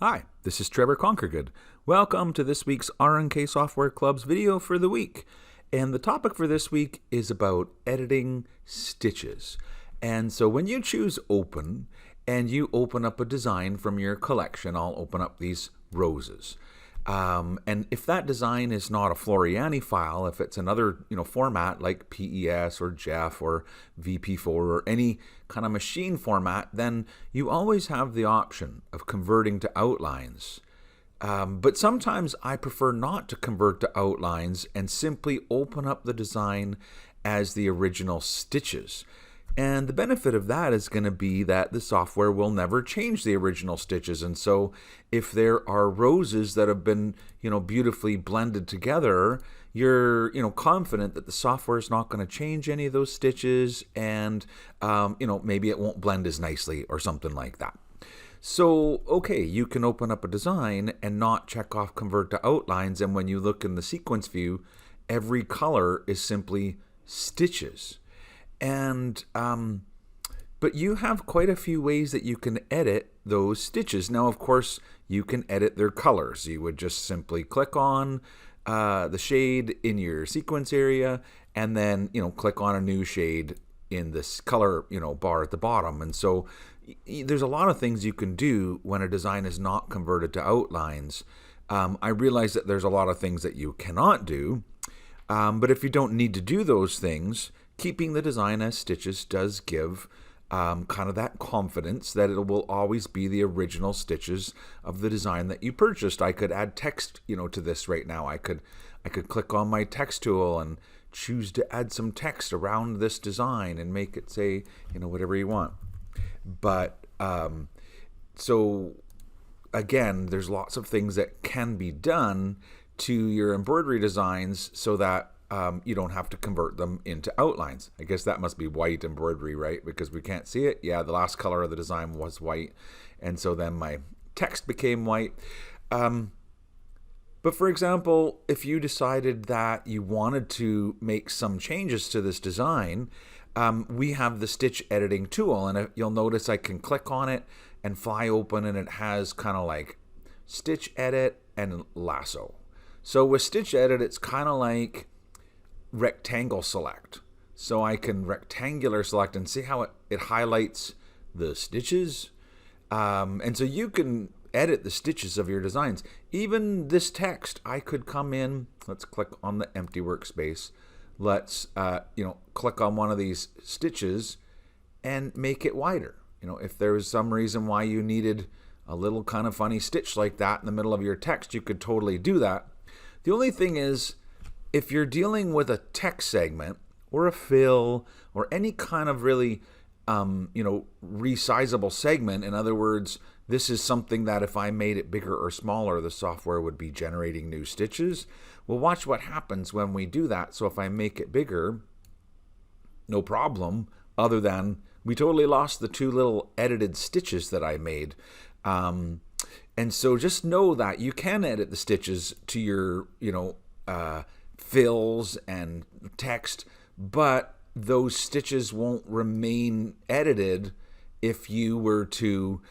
Hi, this is Trevor Conquergood. Welcome to this week's RNK Software Club's video for the week. And the topic for this week is about editing stitches. And so when you choose Open and you open up a design from your collection, I'll open up these roses. And if that design is not a Floriani file, if it's another format like PES or JEF or VP4 or any kind of machine format, then you always have the option of converting to outlines. But sometimes I prefer not to convert to outlines and simply open up the design as the original stitches. And the benefit of that is going to be that the software will never change the original stitches. And so if there are roses that have been, beautifully blended together, you're, confident that the software is not going to change any of those stitches and, maybe it won't blend as nicely or something like that. So, okay, you can open up a design and not check off convert to outlines. And when you look in the sequence view, every color is simply stitches. And but you have quite a few ways that you can edit those stitches. Now, of course, you can edit their colors. You would just simply click on the shade in your sequence area, and then click on a new shade in this color bar at the bottom. And so there's a lot of things you can do when a design is not converted to outlines. I realize that there's a lot of things that you cannot do, but if you don't need to do those things, keeping the design as stitches does give kind of that confidence that it will always be the original stitches of the design that you purchased. I could add text, to this right now. I could click on my text tool and choose to add some text around this design and make it say, whatever you want. But so again, there's lots of things that can be done to your embroidery designs so that you don't have to convert them into outlines. I guess that must be white embroidery, right? Because we can't see it. Yeah, the last color of the design was white. And so then my text became white. But for example, if you decided that you wanted to make some changes to this design, we have the stitch editing tool. And you'll notice I can click on it and fly open, and it has kind of like stitch edit and lasso. So with stitch edit, it's kind of like rectangle select. So I can rectangular select and see how it highlights the stitches. And so you can edit the stitches of your designs. Even this text, I could come in, let's click on the empty workspace. Let's, click on one of these stitches and make it wider. If there was some reason why you needed a little kind of funny stitch like that in the middle of your text, you could totally do that. The only thing is, if you're dealing with a text segment or a fill or any kind of really, resizable segment, in other words, this is something that if I made it bigger or smaller, the software would be generating new stitches. Well, watch what happens when we do that. So if I make it bigger, no problem, other than we totally lost the two little edited stitches that I made. And so just know that you can edit the stitches to your, fills and text, but those stitches won't remain edited if you were to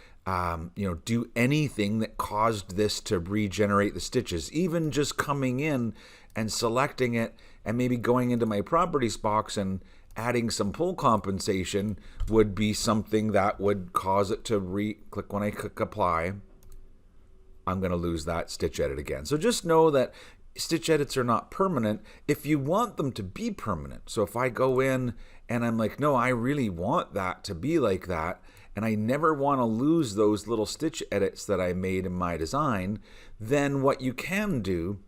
do anything that caused this to regenerate the stitches. Even just coming in and selecting it and maybe going into my properties box and adding some pull compensation would be something that would cause it to click when I click apply. I'm going to lose that stitch edit again. So just know that stitch edits are not permanent if you want them to be permanent. So if I go in and I'm like, no, I really want that to be like that, and I never want to lose those little stitch edits that I made in my design, then what you can do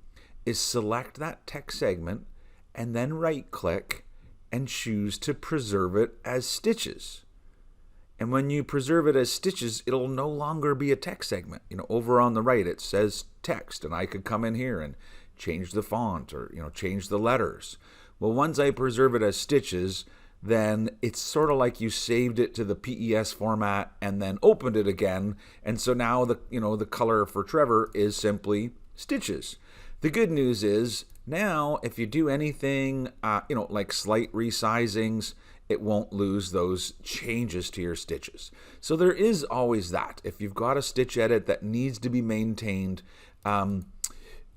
is select that text segment and then right click and choose to preserve it as stitches. And when you preserve it as stitches, it'll no longer be a text segment. Over on the right, it says text, and I could come in here and change the font or, change the letters. Well, once I preserve it as stitches, then it's sort of like you saved it to the PES format and then opened it again. And so now the color for Trevor is simply stitches. The good news is now if you do anything, like slight resizings, it won't lose those changes to your stitches. So there is always that. If you've got a stitch edit that needs to be maintained, so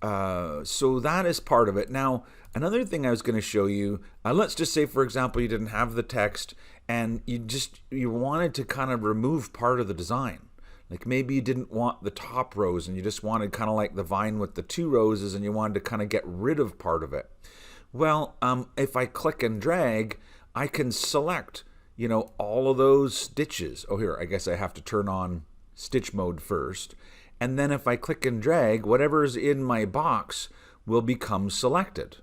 that is part of it. Now, another thing I was going to show you, let's just say, for example, you didn't have the text and you wanted to kind of remove part of the design. Like maybe you didn't want the top rows and you just wanted kind of like the vine with the 2 roses and you wanted to kind of get rid of part of it. Well, if I click and drag, I can select, all of those stitches. Oh, here, I guess I have to turn on stitch mode first. And then if I click and drag, whatever's in my box will become selected.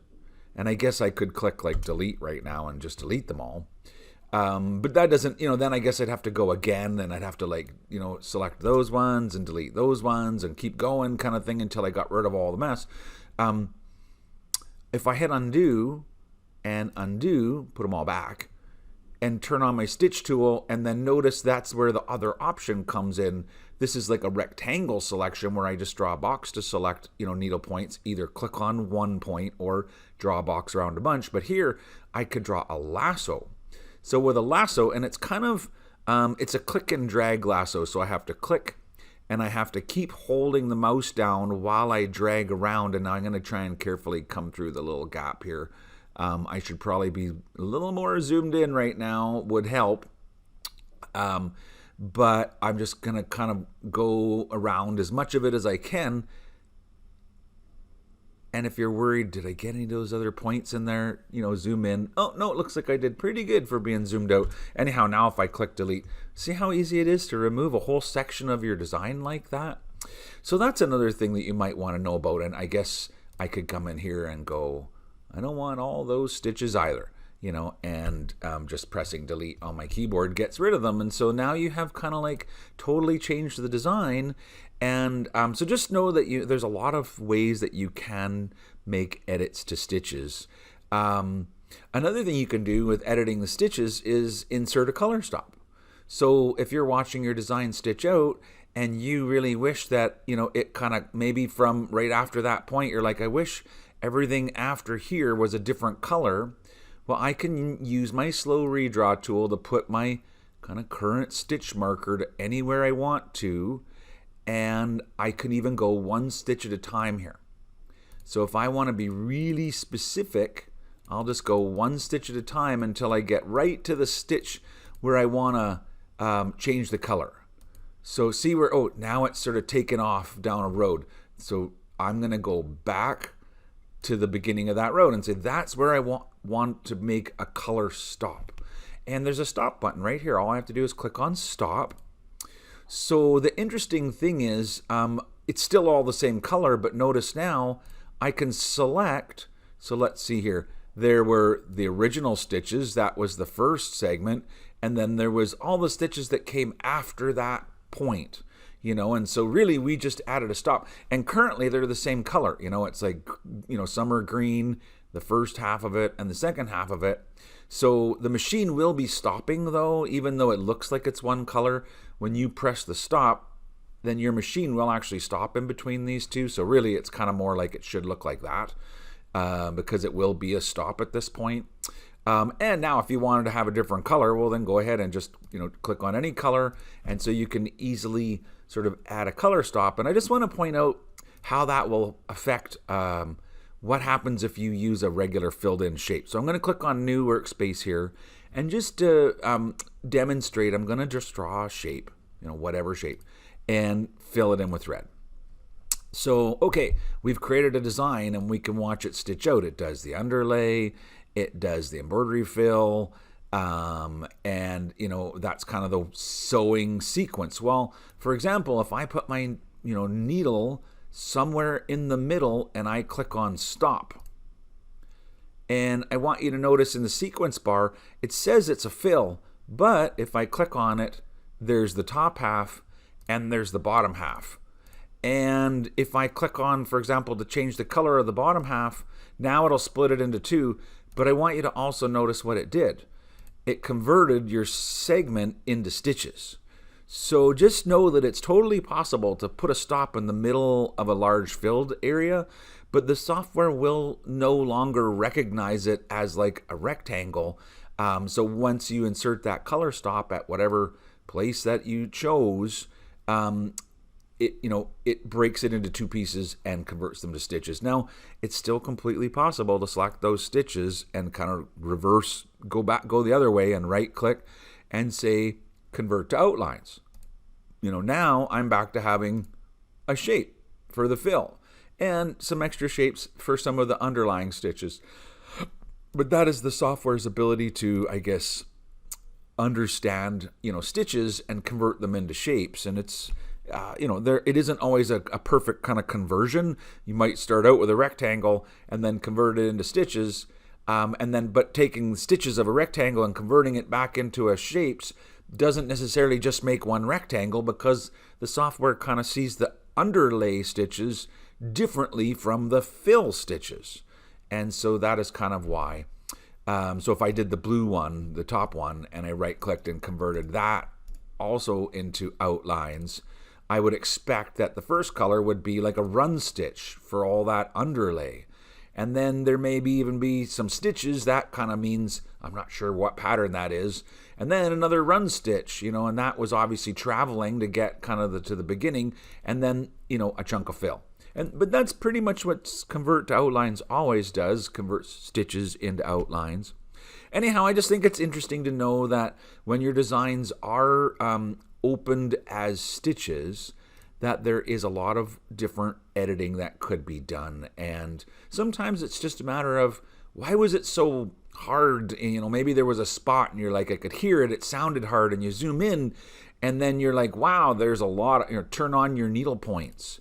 And I guess I could click like delete right now and just delete them all. But that doesn't, then I guess I'd have to go again and I'd have to select those ones and delete those ones and keep going kind of thing until I got rid of all the mess. If I hit undo and undo, put them all back, and turn on my stitch tool, and then notice that's where the other option comes in. This is like a rectangle selection where I just draw a box to select, needle points, either click on one point or draw a box around a bunch. But here I could draw a lasso. So with a lasso, and it's kind of, it's a click and drag lasso. So I have to click and I have to keep holding the mouse down while I drag around. And now I'm going to try and carefully come through the little gap here. I should probably be a little more zoomed in right now, would help. But I'm just going to kind of go around as much of it as I can. And if you're worried, did I get any of those other points in there? Zoom in. Oh, no, it looks like I did pretty good for being zoomed out. Anyhow, now if I click delete, see how easy it is to remove a whole section of your design like that? So that's another thing that you might want to know about. And I guess I could come in here and go, I don't want all those stitches either, and just pressing delete on my keyboard gets rid of them. And so now you have kind of like totally changed the design. And so just know that there's a lot of ways that you can make edits to stitches. Another thing you can do with editing the stitches is insert a color stop. So if you're watching your design stitch out and you really wish that, it kind of maybe from right after that point, you're like, I wish everything after here was a different color. Well, I can use my slow redraw tool to put my kind of current stitch marker to anywhere I want to, and I can even go one stitch at a time here. So if I want to be really specific, I'll just go one stitch at a time until I get right to the stitch where I want to change the color. So see where, now it's sort of taken off down a road. So I'm going to go back to the beginning of that road and say that's where I want to make a color stop. And there's a stop button right here. All I have to do is click on stop. So the interesting thing is it's still all the same color, but notice now I can select. So let's see here. There were the original stitches. That was the first segment. And then there was all the stitches that came after that point. And so really we just added a stop, and currently they're the same color. It's like, summer green, the first half of it and the second half of it. So the machine will be stopping though, even though it looks like it's one color. When you press the stop, then your machine will actually stop in between these two. So really it's kind of more like it should look like that because it will be a stop at this point. And now if you wanted to have a different color, well then go ahead and just, click on any color. And so you can easily sort of add a color stop. And I just want to point out how that will affect what happens if you use a regular filled in shape. So I'm going to click on new workspace here, and just to demonstrate, I'm going to just draw a shape, whatever shape, and fill it in with red. So, okay, we've created a design and we can watch it stitch out. It does the underlay, it does the embroidery fill, and that's kind of the sewing sequence. Well, for example, if I put my needle somewhere in the middle and I click on stop, and I want you to notice in the sequence bar it says it's a fill, but if I click on it, there's the top half and there's the bottom half. And if I click on, for example, to change the color of the bottom half, now it'll split it into two. But I want you to also notice what it did. It converted your segment into stitches. So just know that it's totally possible to put a stop in the middle of a large filled area, but the software will no longer recognize it as like a rectangle. So once you insert that color stop at whatever place that you chose, it breaks it into two pieces and converts them to stitches. Now, it's still completely possible to select those stitches and kind of reverse, go the other way and right click and say convert to outlines. Now I'm back to having a shape for the fill and some extra shapes for some of the underlying stitches. But that is the software's ability to, I guess, understand, stitches and convert them into shapes. And it's, it isn't always a perfect kind of conversion. You might start out with a rectangle and then convert it into stitches. But taking the stitches of a rectangle and converting it back into a shapes doesn't necessarily just make one rectangle, because the software kind of sees the underlay stitches differently from the fill stitches. And so that is kind of why. So if I did the blue one, the top one, and I right clicked and converted that also into outlines, I would expect that the first color would be like a run stitch for all that underlay. And then there may even be some stitches. That kind of means, I'm not sure what pattern that is. And then another run stitch, and that was obviously traveling to get kind of to the beginning. And then, a chunk of fill. But that's pretty much what convert to outlines always does, converts stitches into outlines. Anyhow, I just think it's interesting to know that when your designs are opened as stitches, that there is a lot of different editing that could be done. And sometimes it's just a matter of, why was it so hard? Maybe there was a spot and you're like, I could hear it, it sounded hard, and you zoom in and then you're like, wow, there's a lot of, turn on your needle points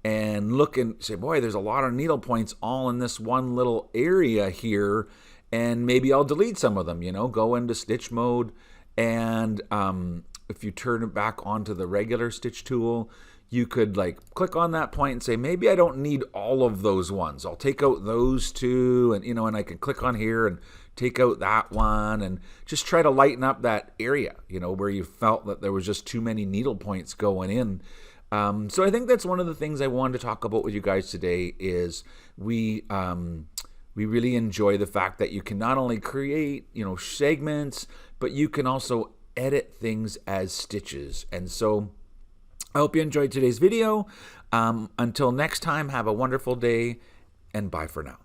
and look and say, boy, there's a lot of needle points all in this one little area here. And maybe I'll delete some of them, go into stitch mode. And if you turn it back onto the regular stitch tool, you could click on that point and say, maybe I don't need all of those ones. I'll take out those two, and and I can click on here and take out that one, and just try to lighten up that area, where you felt that there was just too many needle points going in. So I think that's one of the things I wanted to talk about with you guys today is we really enjoy the fact that you can not only create, segments, but you can also edit things as stitches. And so I hope you enjoyed today's video. Until next time, have a wonderful day, and bye for now.